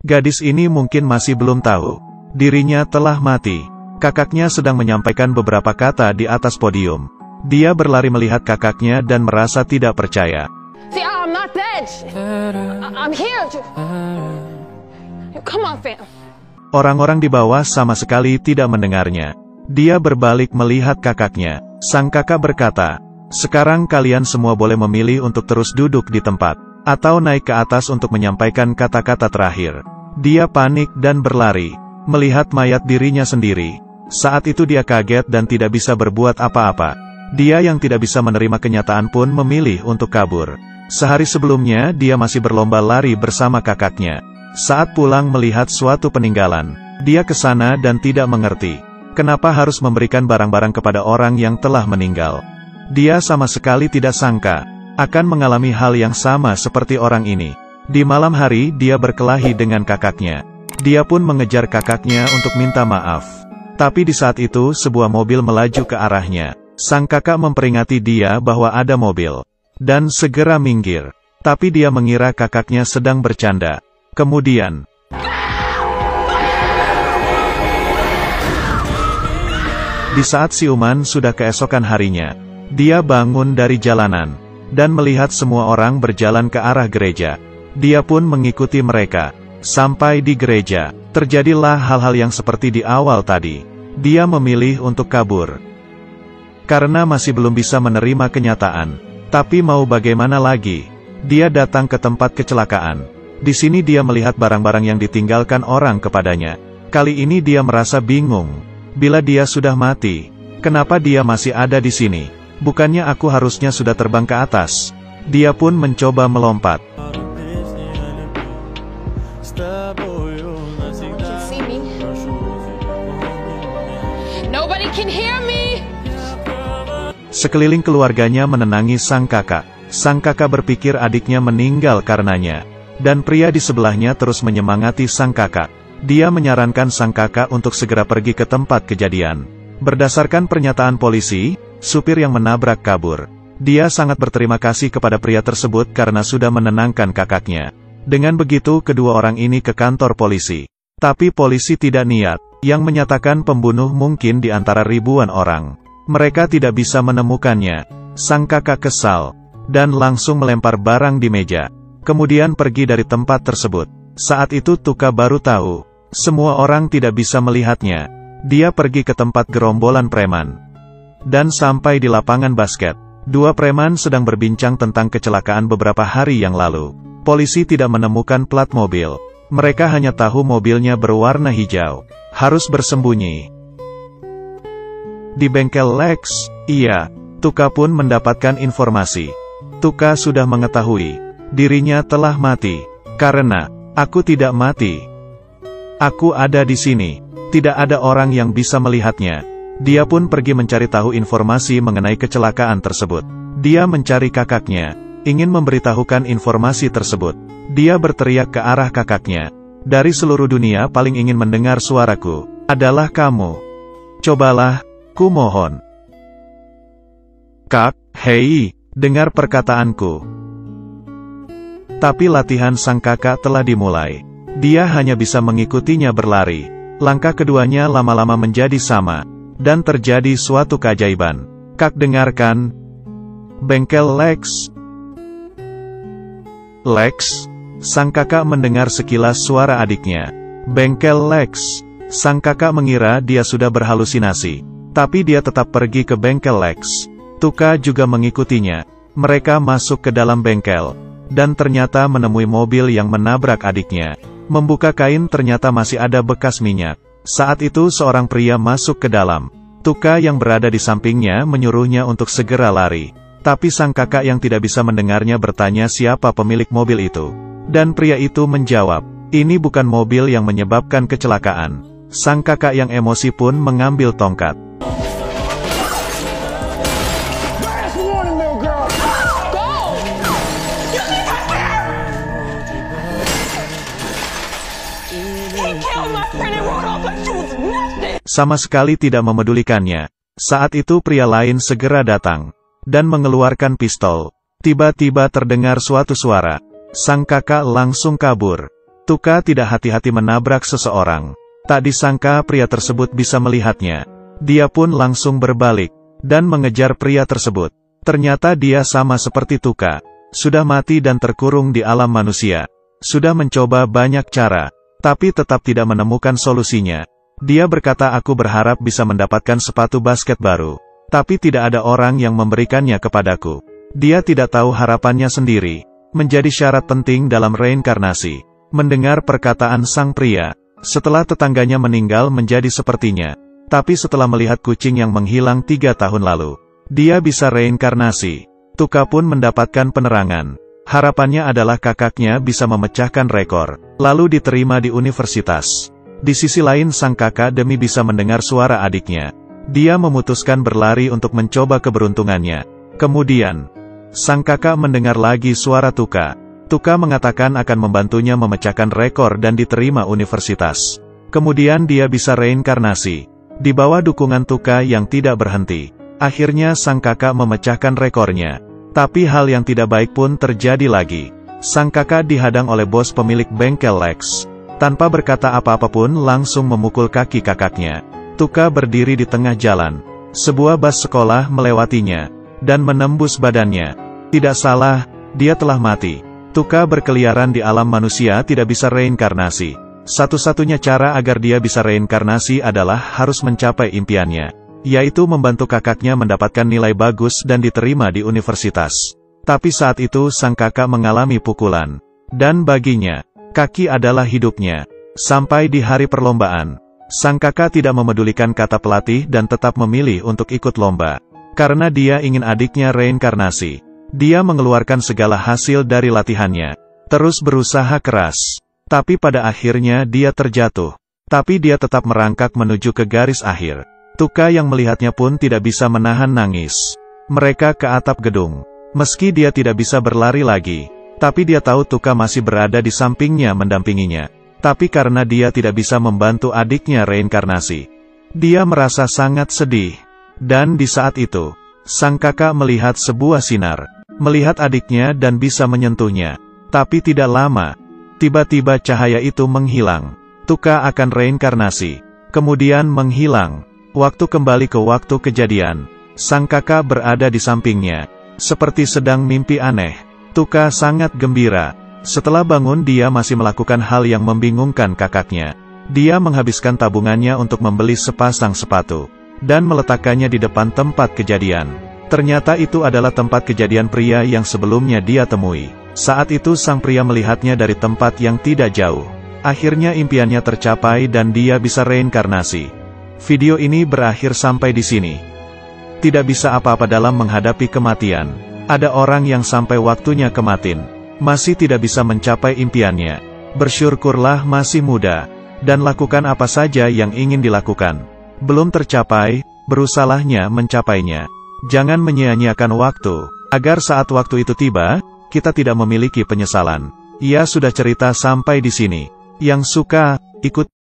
Gadis ini mungkin masih belum tahu. Dirinya telah mati. Kakaknya sedang menyampaikan beberapa kata di atas podium. Dia berlari melihat kakaknya dan merasa tidak percaya. See, I'm not dead. I'm here. Come on, fam. Orang-orang di bawah sama sekali tidak mendengarnya. Dia berbalik melihat kakaknya. Sang kakak berkata, "Sekarang kalian semua boleh memilih untuk terus duduk di tempat, atau naik ke atas untuk menyampaikan kata-kata terakhir." Dia panik dan berlari, melihat mayat dirinya sendiri. Saat itu dia kaget dan tidak bisa berbuat apa-apa. Dia yang tidak bisa menerima kenyataan pun memilih untuk kabur. Sehari sebelumnya dia masih berlomba lari bersama kakaknya. Saat pulang melihat suatu peninggalan, dia ke sana dan tidak mengerti kenapa harus memberikan barang-barang kepada orang yang telah meninggal. Dia sama sekali tidak sangka akan mengalami hal yang sama seperti orang ini. Di malam hari dia berkelahi dengan kakaknya. Dia pun mengejar kakaknya untuk minta maaf. Tapi di saat itu sebuah mobil melaju ke arahnya. Sang kakak memperingati dia bahwa ada mobil, dan segera minggir. Tapi dia mengira kakaknya sedang bercanda. Kemudian, di saat siuman sudah keesokan harinya, dia bangun dari jalanan, dan melihat semua orang berjalan ke arah gereja. Dia pun mengikuti mereka. Sampai di gereja, terjadilah hal-hal yang seperti di awal tadi. Dia memilih untuk kabur. Karena masih belum bisa menerima kenyataan. Tapi mau bagaimana lagi? Dia datang ke tempat kecelakaan. Di sini dia melihat barang-barang yang ditinggalkan orang kepadanya. Kali ini dia merasa bingung. Bila dia sudah mati, kenapa dia masih ada di sini? Bukannya aku harusnya sudah terbang ke atas? Dia pun mencoba melompat. Sekeliling keluarganya menenangi sang kakak. Sang kakak berpikir adiknya meninggal karenanya. Dan pria di sebelahnya terus menyemangati sang kakak. Dia menyarankan sang kakak untuk segera pergi ke tempat kejadian. Berdasarkan pernyataan polisi, supir yang menabrak kabur. Dia sangat berterima kasih kepada pria tersebut karena sudah menenangkan kakaknya. Dengan begitu kedua orang ini ke kantor polisi. Tapi polisi tidak niat, yang menyatakan pembunuh mungkin di antara ribuan orang. Mereka tidak bisa menemukannya. Sang kakak kesal, dan langsung melempar barang di meja. Kemudian pergi dari tempat tersebut. Saat itu Tuka baru tahu, semua orang tidak bisa melihatnya. Dia pergi ke tempat gerombolan preman. Dan sampai di lapangan basket. Dua preman sedang berbincang tentang kecelakaan beberapa hari yang lalu. Polisi tidak menemukan plat mobil. Mereka hanya tahu mobilnya berwarna hijau. Harus bersembunyi di bengkel Lex. Iya, Tuka pun mendapatkan informasi. Tuka sudah mengetahui dirinya telah mati. Karena aku tidak mati. Aku ada di sini. Tidak ada orang yang bisa melihatnya. Dia pun pergi mencari tahu informasi mengenai kecelakaan tersebut. Dia mencari kakaknya, ingin memberitahukan informasi tersebut. Dia berteriak ke arah kakaknya. Dari seluruh dunia paling ingin mendengar suaraku adalah kamu. Cobalah, ku mohon. Kak, hei, dengar perkataanku. Tapi latihan sang kakak telah dimulai. Dia hanya bisa mengikutinya berlari. Langkah keduanya lama-lama menjadi sama. Dan terjadi suatu keajaiban. Kak, dengarkan. Bengkel Lex. Lex. Sang kakak mendengar sekilas suara adiknya. Bengkel Lex. Sang kakak mengira dia sudah berhalusinasi. Tapi dia tetap pergi ke bengkel Lex. Tuka juga mengikutinya. Mereka masuk ke dalam bengkel. Dan ternyata menemui mobil yang menabrak adiknya. Membuka kain ternyata masih ada bekas minyak. Saat itu seorang pria masuk ke dalam. Tuka yang berada di sampingnya menyuruhnya untuk segera lari. Tapi sang kakak yang tidak bisa mendengarnya bertanya siapa pemilik mobil itu. Dan pria itu menjawab, ini bukan mobil yang menyebabkan kecelakaan. Sang kakak yang emosi pun mengambil tongkat. Sama sekali tidak memedulikannya. Saat itu pria lain segera datang dan mengeluarkan pistol. Tiba-tiba terdengar suatu suara. Sang kakak langsung kabur. Tuka tidak hati-hati menabrak seseorang. Tak disangka pria tersebut bisa melihatnya. Dia pun langsung berbalik dan mengejar pria tersebut. Ternyata dia sama seperti Tuka. Sudah mati dan terkurung di alam manusia. Sudah mencoba banyak cara, tapi tetap tidak menemukan solusinya. Dia berkata, aku berharap bisa mendapatkan sepatu basket baru. Tapi tidak ada orang yang memberikannya kepadaku. Dia tidak tahu harapannya sendiri. Menjadi syarat penting dalam reinkarnasi. Mendengar perkataan sang pria, setelah tetangganya meninggal menjadi sepertinya. Tapi setelah melihat kucing yang menghilang 3 tahun lalu, dia bisa reinkarnasi. Tuka pun mendapatkan penerangan. Harapannya adalah kakaknya bisa memecahkan rekor, lalu diterima di universitas. Di sisi lain sang kakak demi bisa mendengar suara adiknya. Dia memutuskan berlari untuk mencoba keberuntungannya. Kemudian, sang kakak mendengar lagi suara Tuka. Tuka mengatakan akan membantunya memecahkan rekor dan diterima universitas. Kemudian dia bisa reinkarnasi. Di bawah dukungan Tuka yang tidak berhenti. Akhirnya sang kakak memecahkan rekornya. Tapi hal yang tidak baik pun terjadi lagi. Sang kakak dihadang oleh bos pemilik bengkel Lex. Tanpa berkata apa-apa pun langsung memukul kaki kakaknya. Tuka berdiri di tengah jalan. Sebuah bus sekolah melewatinya. Dan menembus badannya. Tidak salah, dia telah mati. Tuka berkeliaran di alam manusia tidak bisa reinkarnasi. Satu-satunya cara agar dia bisa reinkarnasi adalah harus mencapai impiannya. Yaitu membantu kakaknya mendapatkan nilai bagus dan diterima di universitas. Tapi saat itu sang kakak mengalami pukulan. Dan baginya, kaki adalah hidupnya. Sampai di hari perlombaan, sang kakak tidak memedulikan kata pelatih dan tetap memilih untuk ikut lomba. Karena dia ingin adiknya reinkarnasi. Dia mengeluarkan segala hasil dari latihannya. Terus berusaha keras. Tapi pada akhirnya dia terjatuh. Tapi dia tetap merangkak menuju ke garis akhir. Tuka yang melihatnya pun tidak bisa menahan nangis. Mereka ke atap gedung. Meski dia tidak bisa berlari lagi. Tapi dia tahu Tuka masih berada di sampingnya mendampinginya. Tapi karena dia tidak bisa membantu adiknya reinkarnasi. Dia merasa sangat sedih. Dan di saat itu, sang kakak melihat sebuah sinar. Melihat adiknya dan bisa menyentuhnya. Tapi tidak lama. Tiba-tiba cahaya itu menghilang. Tuka akan reinkarnasi. Kemudian menghilang. Waktu kembali ke waktu kejadian. Sang kakak berada di sampingnya. Seperti sedang mimpi aneh. Tuka sangat gembira. Setelah bangun dia masih melakukan hal yang membingungkan kakaknya. Dia menghabiskan tabungannya untuk membeli sepasang sepatu. Dan meletakkannya di depan tempat kejadian. Ternyata itu adalah tempat kejadian pria yang sebelumnya dia temui. Saat itu sang pria melihatnya dari tempat yang tidak jauh. Akhirnya impiannya tercapai dan dia bisa reinkarnasi. Video ini berakhir sampai di sini. Tidak bisa apa-apa dalam menghadapi kematian. Ada orang yang sampai waktunya kematin. Masih tidak bisa mencapai impiannya. Bersyukurlah masih muda. Dan lakukan apa saja yang ingin dilakukan. Belum tercapai, berusalahnya mencapainya. Jangan menyia-nyiakan waktu, agar saat waktu itu tiba, kita tidak memiliki penyesalan. Ia sudah cerita sampai di sini. Yang suka, ikut